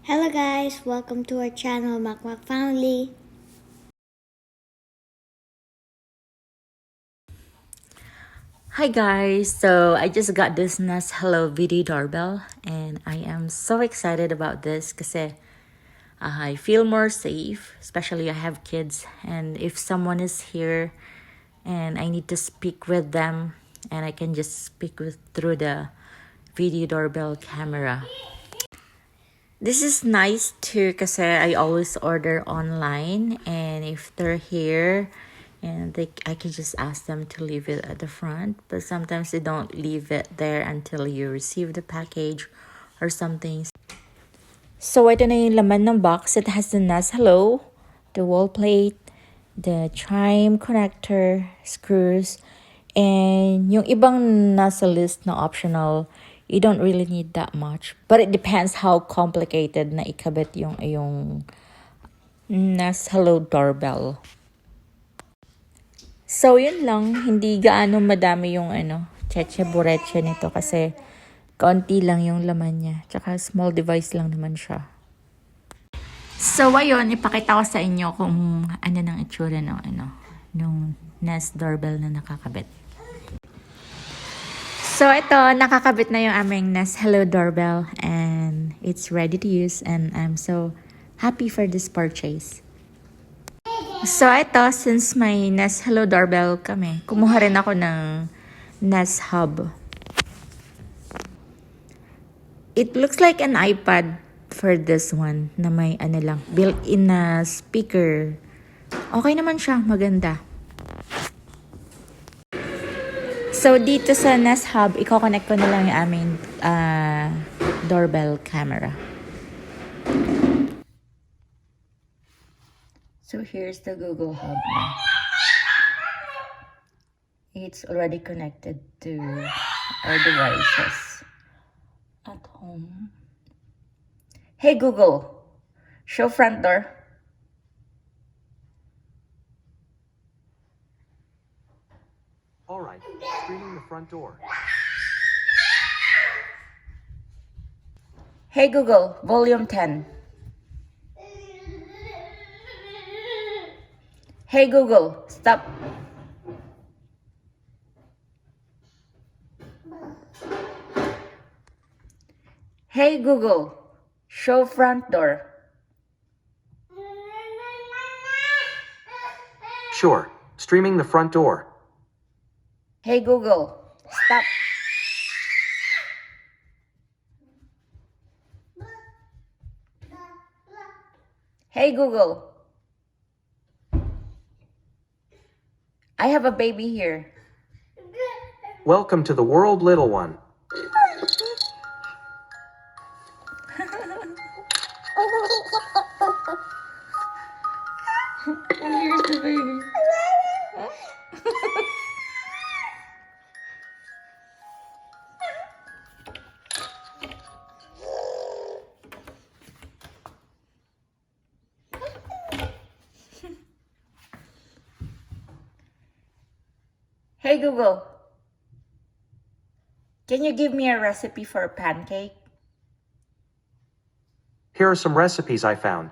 Hello guys, welcome to our channel Makmak Family. Hi guys, so I just got this Nest Hello video doorbell and I am so excited about this because I feel more safe, especially I have kids, and if someone is here and I need to speak with them and I can just speak with through the video doorbell camera. This is nice too because I always order online, and if they're here and I can just ask them to leave it at the front, but sometimes they don't leave it there until you receive the package or something. So ito na yung laman ng box. It has the Nest Hello, the wall plate, the chime connector, screws, and yung ibang nasa list na optional, you don't really need that much. But it depends how complicated na ikabit yung Nest Hello doorbell. So, yun lang. Hindi gaano madami yung cheche-bureche nito kasi kaunti lang yung laman niya. Tsaka small device lang naman siya. So, ayun, ipakita ko sa inyo kung ano nang itsura nung Nest doorbell na nakakabit. So, ito, nakakabit na yung aming Nest Hello doorbell and it's ready to use, and I'm so happy for this purchase. So, ito, since may Nest Hello doorbell kami, kumuha rin ako ng Nest Hub. It looks like an iPad for this one na may lang, built-in na speaker. Okay naman siya, maganda. So, dito sa Nest Hub, i-connect ko na lang yung aming doorbell camera. So, here's the Google Hub now. It's already connected to our devices at home. Hey Google, show front door. All right, screening the front door. Hey Google, volume 10. Hey Google, stop. Hey Google, show front door. Sure, streaming the front door. Hey Google, stop. Hey Google, I have a baby here. Welcome to the world, little one. And here's the baby. Hey Google, can you give me a recipe for a pancake? Here are some recipes I found.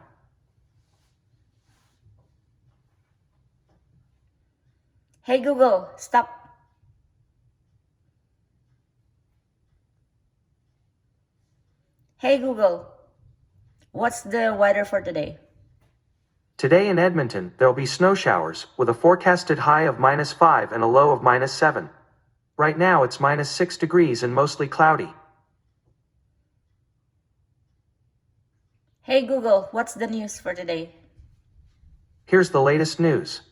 Hey Google, stop. Hey Google, what's the weather for today? Today in Edmonton, there'll be snow showers, with a forecasted high of -5 and a low of -7. Right now it's -6 degrees and mostly cloudy. Hey Google, what's the news for today? Here's the latest news.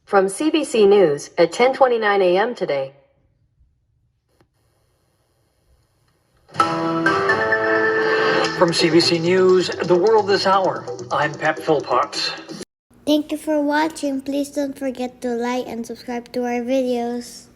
From CBC News at 10:29 a.m. today. From CBC News, The World This Hour, I'm Pep Philpott. Thank you for watching. Please don't forget to like and subscribe to our videos.